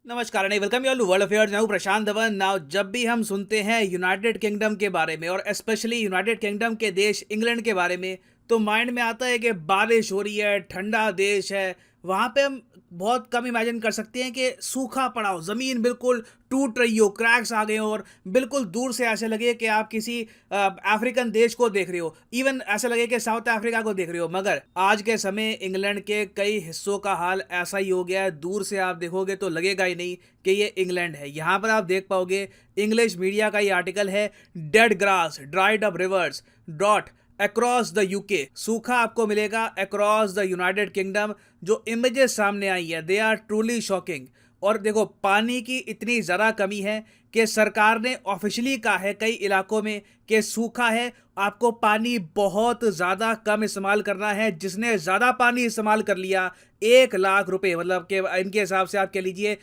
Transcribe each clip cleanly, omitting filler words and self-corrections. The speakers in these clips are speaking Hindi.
नमस्कार and welcome you all to world affairs. मैं हूं प्रशांत धवन। नाउ जब भी हम सुनते हैं यूनाइटेड किंगडम के बारे में और स्पेशली यूनाइटेड किंगडम के देश इंग्लैंड के बारे में, तो माइंड में आता है कि बारिश हो रही है, ठंडा देश है। वहां पे हम बहुत कम इमेजिन कर सकते हैं कि सूखा पड़ा हो, जमीन बिल्कुल टूट रही हो, क्रैक्स आ गए हो और बिल्कुल दूर से ऐसे लगे कि आप किसी अफ्रीकन देश को देख रहे हो, इवन ऐसा लगे कि साउथ अफ्रीका को देख रहे हो। मगर आज के समय इंग्लैंड के कई हिस्सों का हाल ऐसा ही हो गया है, दूर से आप देखोगे तो लगेगा ही नहीं कि ये इंग्लैंड है। यहाँ पर आप देख पाओगे, इंग्लिश मीडिया का ये आर्टिकल है, dead grass dried up reverse dot across the UK. सूखा आपको मिलेगा अक्रॉस द यूनाइटेड किंगडम। जो इमेजेस सामने आई है दे आर ट्रूली शॉकिंग। और देखो, पानी की इतनी ज़्यादा कमी है कि सरकार ने ऑफिशियली कहा है कई इलाकों में कि सूखा है, आपको पानी बहुत ज़्यादा कम इस्तेमाल करना है। जिसने ज़्यादा पानी इस्तेमाल कर लिया, 1 लाख रुपए, मतलब कि इनके हिसाब से आप कह लीजिए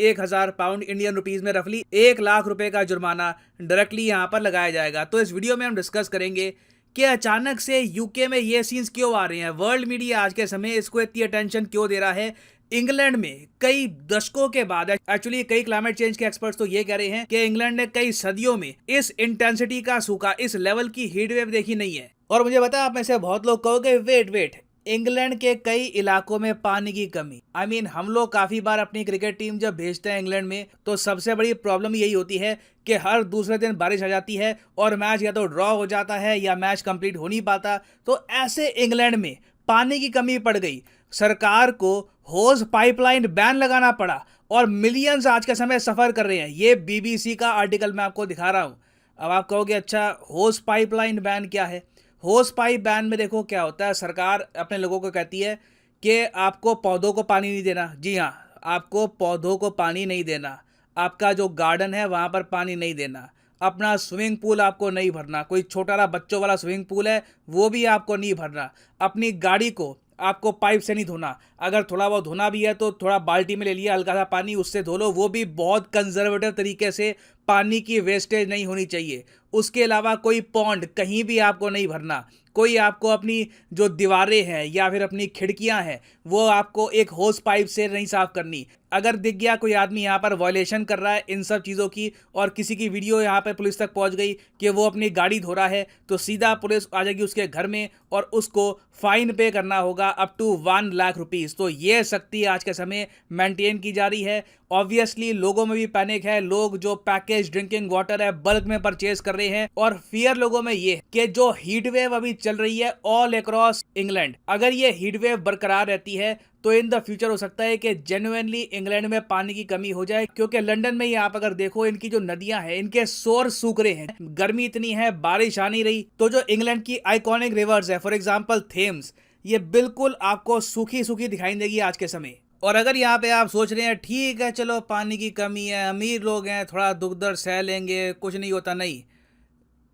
1,000 पाउंड इंडियन रुपीज़ में रफली 1 लाख रुपए का जुर्माना डायरेक्टली यहाँ पर लगाया जाएगा। तो इस वीडियो में हम डिस्कस करेंगे कि अचानक से यूके में ये सीन्स क्यों आ रहे हैं, वर्ल्ड मीडिया आज के समय इसको इतनी अटेंशन क्यों दे रहा है। इंग्लैंड में कई दशकों के बाद, एक्चुअली कई क्लाइमेट चेंज के एक्सपर्ट्स तो ये कह रहे हैं कि इंग्लैंड ने कई सदियों में इस इंटेंसिटी का सूखा, इस लेवल की हीट वेव देखी नहीं है। और मुझे पता है आप में से बहुत लोग कहोगे वेट वेट, इंग्लैंड के कई इलाकों में पानी की कमी। हम लोग काफी बार अपनी क्रिकेट टीम जब भेजते हैं इंग्लैंड में, तो सबसे बड़ी प्रॉब्लम यही होती है कि हर दूसरे दिन बारिश आ जाती है और मैच या तो ड्रॉ हो जाता है या मैच कंप्लीट हो नहीं पाता। तो ऐसे इंग्लैंड में पानी की कमी पड़ गई, सरकार को होज पाइपलाइन बैन लगाना पड़ा और मिलियंस आज के समय सफर कर रहे हैं। ये बीबीसी का आर्टिकल मैं आपको दिखा रहा हूं। अब आप कहोगे अच्छा, होज पाइपलाइन बैन क्या है? होस पाइप बैन में देखो क्या होता है, सरकार अपने लोगों को कहती है कि आपको पौधों को पानी नहीं देना। जी हाँ, आपको पौधों को पानी नहीं देना, आपका जो गार्डन है वहाँ पर पानी नहीं देना, अपना स्विमिंग पूल आपको नहीं भरना, कोई छोटा सा बच्चों वाला स्विमिंग पूल है वो भी आपको नहीं भरना, अपनी गाड़ी को आपको पाइप से नहीं धोना। अगर थोड़ा बहुत धोना भी है तो थोड़ा बाल्टी में ले लिया हल्का सा पानी, उससे धो लो, वो भी बहुत कंजर्वेटिव तरीके से। पानी की वेस्टेज नहीं होनी चाहिए। उसके अलावा कोई पॉन्ड कहीं भी आपको नहीं भरना। कोई आपको अपनी जो दीवारें हैं या फिर अपनी खिड़कियां हैं वो आपको एक होस पाइप से नहीं साफ करनी। अगर दिख गया कोई आदमी यहाँ पर वायलेशन कर रहा है इन सब चीज़ों की और किसी की वीडियो यहाँ पर पुलिस तक पहुँच गई कि वो अपनी गाड़ी धो रहा है, तो सीधा पुलिस आ जाएगी उसके घर में और उसको फाइन पे करना होगा अप टू 1 लाख रुपीज़। तो ये सख्ती आज के समय मेंटेन की जा रही है। ऑब्वियसली लोगों में भी पैनिक है, लोग जो पैकेज ड्रिंकिंग वाटर है बल्क में परचेज कर रहे हैं और फियर लोगों में ये कि जो हीट वेव अभी चल रही है ऑल अक्रॉस इंग्लैंड, अगर ये हीट वेव बरकरार रहती है तो इन द फ्यूचर हो सकता है कि जेन्युइनली इंग्लैंड में पानी की कमी हो जाए। क्योंकि लंदन में ही आप अगर देखो, इनकी जो नदियां हैं इनके सोर्स सूख रहे हैं, गर्मी इतनी है, बारिश आ नहीं रही। तो जो इंग्लैंड की आइकॉनिक रिवर्स है, फॉर एग्जाम्पल थेम्स, ये बिल्कुल आपको सूखी सूखी दिखाई देगी आज के समय। और अगर यहाँ पे आप सोच रहे हैं ठीक है चलो पानी की कमी है, अमीर लोग हैं, थोड़ा दुख दर्द सह लेंगे, कुछ नहीं होता, नहीं।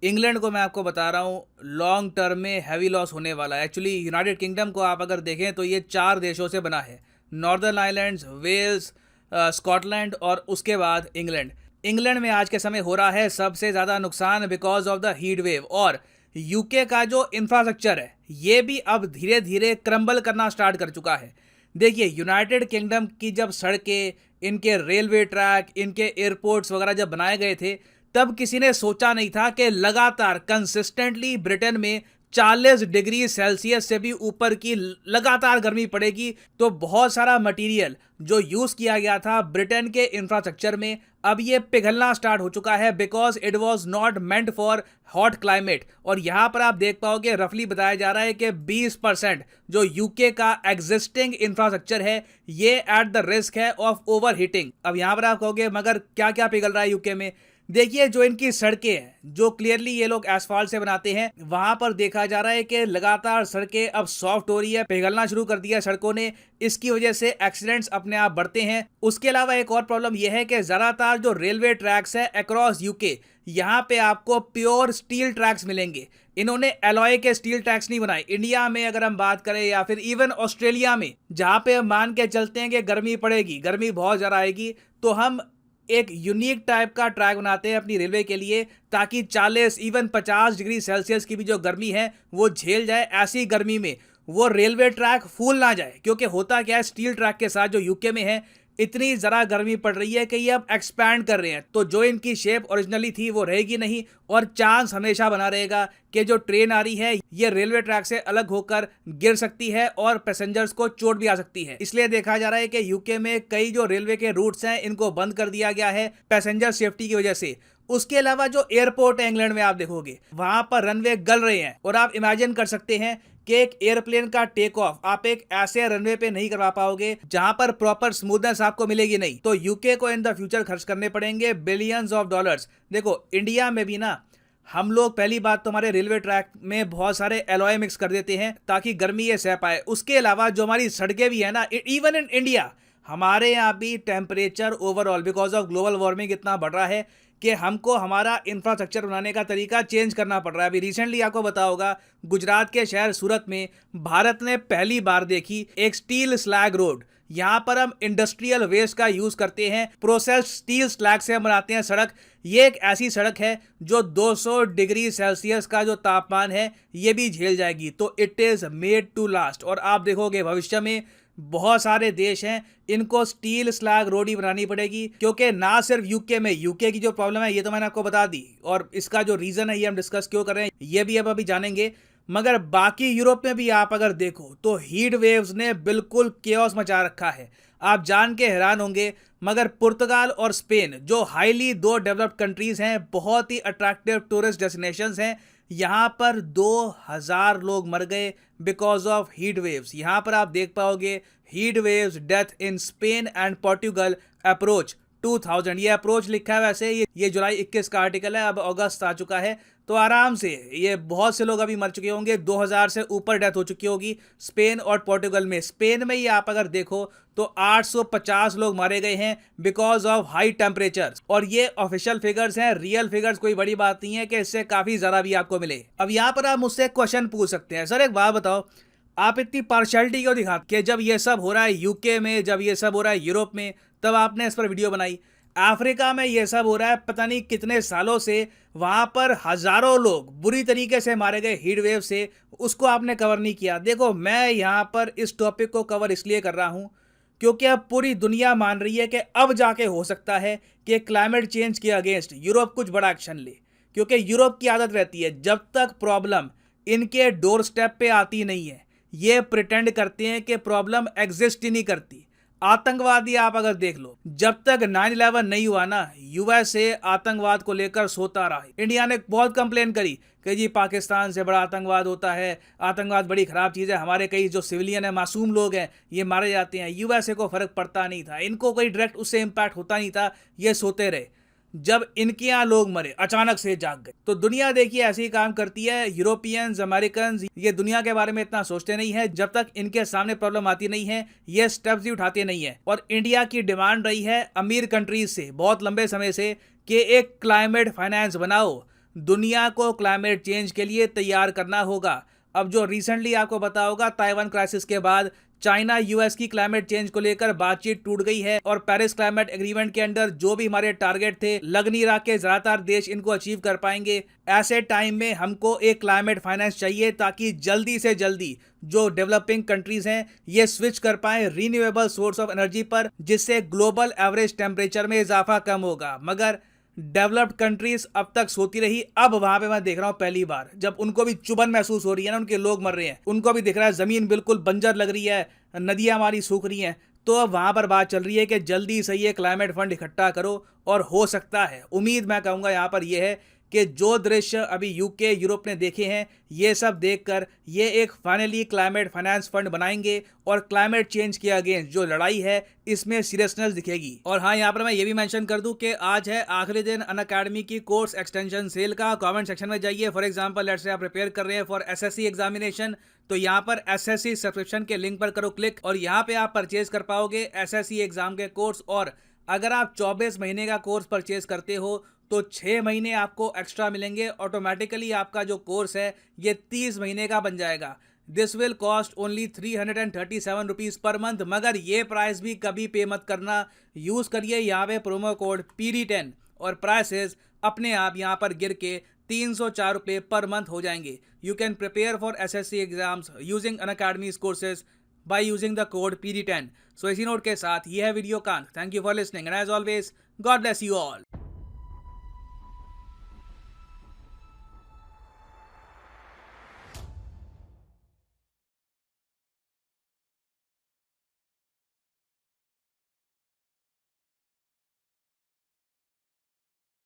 इंग्लैंड को मैं आपको बता रहा हूँ लॉन्ग टर्म में हैवी लॉस होने वाला है। एक्चुअली यूनाइटेड किंगडम को आप अगर देखें तो ये 4 देशों से बना है, नॉर्दर्न आइलैंड्स, वेल्स, स्कॉटलैंड और उसके बाद इंग्लैंड। इंग्लैंड में आज के समय हो रहा है सबसे ज़्यादा नुकसान because of the heat wave. और यूके का जो इंफ्रास्ट्रक्चर है ये भी अब धीरे धीरे क्रम्बल करना स्टार्ट कर चुका है। देखिए, यूनाइटेड किंगडम की जब सड़कें, इनके रेलवे ट्रैक, इनके एयरपोर्ट्स वगैरह जब बनाए गए थे, तब किसी ने सोचा नहीं था कि लगातार कंसिस्टेंटली ब्रिटेन में 40 डिग्री सेल्सियस से भी ऊपर की लगातार गर्मी पड़ेगी। तो बहुत सारा मटेरियल जो यूज किया गया था ब्रिटेन के इंफ्रास्ट्रक्चर में, अब ये पिघलना स्टार्ट हो चुका है because it was not meant for hot climate. और यहाँ पर आप देख पाओगे रफली बताया जा रहा है कि 20% जो यूके का एग्जिस्टिंग इंफ्रास्ट्रक्चर है ये एट द रिस्क है ऑफ ओवर हीटिंग। अब यहाँ पर आप कहोगे मगर क्या क्या पिघल रहा है यूके में? देखिए, जो इनकी सड़कें हैं, जो क्लियरली ये लोग एसफाल्ट से बनाते हैं, वहां पर देखा जा रहा है कि लगातार सड़कें अब सॉफ्ट हो रही है, पिघलना शुरू कर दिया सड़कों ने। इसकी वजह से एक्सीडेंट्स अपने आप बढ़ते हैं। उसके अलावा एक और प्रॉब्लम यह है कि ज्यादातर जो रेलवे ट्रैक्स है अक्रॉस यूके, यहाँ पे आपको प्योर स्टील ट्रैक्स मिलेंगे। इन्होंने एलॉय के स्टील ट्रैक्स नहीं बनाए। इंडिया में अगर हम बात करें या फिर इवन ऑस्ट्रेलिया में, जहां पे हम मान के चलते हैं कि गर्मी पड़ेगी, गर्मी बहुत ज्यादा आएगी, तो हम एक यूनिक टाइप का ट्रैक बनाते हैं अपनी रेलवे के लिए ताकि 40 इवन 50 डिग्री सेल्सियस की भी जो गर्मी है वो झेल जाए। ऐसी गर्मी में वो रेलवे ट्रैक फूल ना जाए। क्योंकि होता क्या है, स्टील ट्रैक के साथ जो यूके में है, इतनी जरा गर्मी पड़ रही है कि ये अब एक्सपैंड कर रहे हैं, तो जो इनकी शेप ओरिजिनली थी वो रहेगी नहीं और चांस हमेशा बना रहेगा कि जो ट्रेन आ रही है ये रेलवे ट्रैक से अलग होकर गिर सकती है और पैसेंजर्स को चोट भी आ सकती है। इसलिए देखा जा रहा है कि यूके में कई जो रेलवे के रूट्स हैं इनको बंद कर दिया गया है पैसेंजर सेफ्टी की वजह से। उसके अलावा जो एयरपोर्ट है इंग्लैंड में आप देखोगे वहां पर रनवे गल रहे हैं और आप इमेजिन कर सकते हैं कि एक एयरप्लेन का टेक ऑफ आप एक ऐसे रनवे पे नहीं करवा पाओगे जहां पर प्रॉपर स्मूथनेस आपको मिलेगी नहीं। तो यूके को इन द फ्यूचर खर्च करने पड़ेंगे बिलियंस ऑफ डॉलर्स। देखो इंडिया में भी ना हम लोग पहली बात तो हमारे रेलवे ट्रैक में बहुत सारे एलॉय मिक्स कर देते हैं ताकि गर्मी ये सह पाए। उसके अलावा जो हमारी सड़कें भी है ना, इवन इन इंडिया हमारे यहाँ भी temperature overall because of global warming इतना बढ़ रहा है कि हमको हमारा इंफ्रास्ट्रक्चर बनाने का तरीका चेंज करना पड़ रहा है। अभी रिसेंटली आपको पता होगा गुजरात के शहर सूरत में भारत ने पहली बार देखी एक स्टील स्लैग रोड। यहाँ पर हम इंडस्ट्रियल वेस्ट का यूज करते हैं, प्रोसेस्ड स्टील स्लैग से हम बनाते हैं सड़क। ये एक ऐसी सड़क है जो 200 डिग्री सेल्सियस का जो तापमान है ये भी झेल जाएगी। तो it is made to last. और आप देखोगे भविष्य में बहुत सारे देश हैं इनको स्टील स्लैग रोड ही बनानी पड़ेगी, क्योंकि ना सिर्फ यूके में, यूके की जो प्रॉब्लम है ये तो मैंने आपको बता दी और इसका जो रीजन है ये हम डिस्कस क्यों कर रहे हैं ये भी अब अभी जानेंगे। मगर बाकी यूरोप में भी आप अगर देखो तो हीट वेव्स ने बिल्कुल केओस मचा रखा है। आप जान के हैरान होंगे मगर पुर्तगाल और स्पेन जो हाईली दो डेवलप्ड कंट्रीज हैं, बहुत ही अट्रैक्टिव टूरिस्ट डेस्टिनेशंस हैं, यहाँ पर 2000 लोग मर गए बिकॉज ऑफ हीट वेव्स। यहाँ पर आप देख पाओगे heat waves death in Spain and Portugal approach 2000। ये अप्रोच लिखा है, वैसे ये जुलाई 21 का आर्टिकल है, अब अगस्त आ चुका है तो आराम से ये बहुत से लोग अभी मर चुके होंगे। 2000 से ऊपर डेथ हो चुकी होगी स्पेन और पोर्टुगल में। स्पेन में ही आप अगर देखो तो 850 लोग मारे गए हैं बिकॉज ऑफ हाई टेम्परेचर। और ये ऑफिशियल फिगर्स हैं, रियल फिगर्स कोई बड़ी बात नहीं है कि इससे काफी ज्यादा भी आपको मिले। अब यहाँ पर आप मुझसे क्वेश्चन पूछ सकते हैं, सर एक बात बताओ आप इतनी पार्शियलिटी क्यों दिखाते कि जब ये सब हो रहा है यूके में, जब ये सब हो रहा है यूरोप में, तब आपने इस पर वीडियो बनाई। अफ्रीका में ये सब हो रहा है पता नहीं कितने सालों से, वहां पर हजारों लोग बुरी तरीके से मारे गए हीट वेव से, उसको आपने कवर नहीं किया। देखो मैं यहाँ पर इस टॉपिक को कवर इसलिए कर रहा हूँ क्योंकि अब पूरी दुनिया मान रही है कि अब जाके हो सकता है कि क्लाइमेट चेंज के अगेंस्ट यूरोप कुछ बड़ा एक्शन ले। क्योंकि यूरोप की आदत रहती है जब तक प्रॉब्लम इनके डोर स्टेप पे आती नहीं है ये प्रिटेंड करते हैं कि प्रॉब्लम एग्जिस्ट ही नहीं करती। आतंकवादी आप अगर देख लो, जब तक 9/11 नहीं हुआ ना यूएसए आतंकवाद को लेकर सोता रहा। इंडिया ने बहुत कंप्लेन करी कि जी पाकिस्तान से बड़ा आतंकवाद होता है, आतंकवाद बड़ी खराब चीज़ है, हमारे कई जो सिविलियन है मासूम लोग हैं ये मारे जाते हैं। यूएसए को फर्क पड़ता नहीं था, इनको कोई डायरेक्ट उससे इम्पैक्ट होता नहीं था, ये सोते रहे। जब इनके यहाँ लोग मरे अचानक से जाग गए। तो दुनिया देखिए ऐसे ही काम करती है। यूरोपियंस, अमेरिकन ये दुनिया के बारे में इतना सोचते नहीं है, जब तक इनके सामने प्रॉब्लम आती नहीं है ये स्टेप्स भी उठाते नहीं है। और इंडिया की डिमांड रही है अमीर कंट्रीज से बहुत लंबे समय से कि एक क्लाइमेट फाइनेंस बनाओ, दुनिया को क्लाइमेट चेंज के लिए तैयार करना होगा। अब जो रिसेंटली आपको पता होगा ताइवान क्राइसिस के बाद चाइना यूएस की क्लाइमेट चेंज को लेकर बातचीत टूट गई है और पेरिस क्लाइमेट एग्रीमेंट के अंदर जो भी हमारे टारगेट थे लग नहीं रहा के ज्यादातर देश इनको अचीव कर पाएंगे। ऐसे टाइम में हमको एक क्लाइमेट फाइनेंस चाहिए ताकि जल्दी से जल्दी जो डेवलपिंग कंट्रीज हैं ये स्विच कर पाए रीन्यूएबल सोर्स ऑफ एनर्जी पर, जिससे ग्लोबल एवरेज टेम्परेचर में इजाफा कम होगा। मगर डेवलप्ड कंट्रीज अब तक सोती रही। अब वहां पे मैं देख रहा हूं पहली बार जब उनको भी चुभन महसूस हो रही है ना, उनके लोग मर रहे हैं, उनको भी दिख रहा है जमीन बिल्कुल बंजर लग रही है, नदियां हमारी सूख रही हैं, तो अब वहां पर बात चल रही है कि जल्दी से ये क्लाइमेट फंड इकट्ठा करो। और हो सकता है, उम्मीद मैं कहूंगा यहाँ पर यह है कि जो दृश्य अभी यूके यूरोप ने देखे हैं ये सब देखकर ये एक फाइनली क्लाइमेट फाइनेंस फंड बनाएंगे और क्लाइमेट चेंज के अगेंस्ट जो लड़ाई है इसमें सीरियसनेस दिखेगी। और हाँ, यहाँ पर मैं ये भी मेंशन कर दूं कि आज है आखिरी दिन अनअकैडमी की कोर्स एक्सटेंशन सेल का। कमेंट सेक्शन में जाइए। फॉर एग्जांपल लेट्स से आप प्रिपेयर कर रहे हैं फॉर एसएससी एग्जामिनेशन, तो यहाँ पर एसएससी सब्सक्रिप्शन के लिंक पर करो क्लिक और यहाँ पे आप परचेज कर पाओगे एसएससी एग्जाम के कोर्स। और अगर आप 24 महीने का कोर्स परचेज करते हो तो 6 महीने आपको एक्स्ट्रा मिलेंगे। ऑटोमेटिकली आपका जो कोर्स है ये 30 महीने का बन जाएगा। This will cost only 337 rupees per month. मगर ये प्राइस भी कभी पे मत करना, यूज़ करिए यहाँ पे प्रोमो कोड PD10 और प्राइसेस अपने आप यहाँ पर गिर के 304 रुपये पर मंथ हो जाएंगे। You can prepare for SSC exams using Unacademy's courses by using the code PD10। So इसी नोट के साथ ये है वीडियो का अंत। Thank you for listening and as always God bless you all.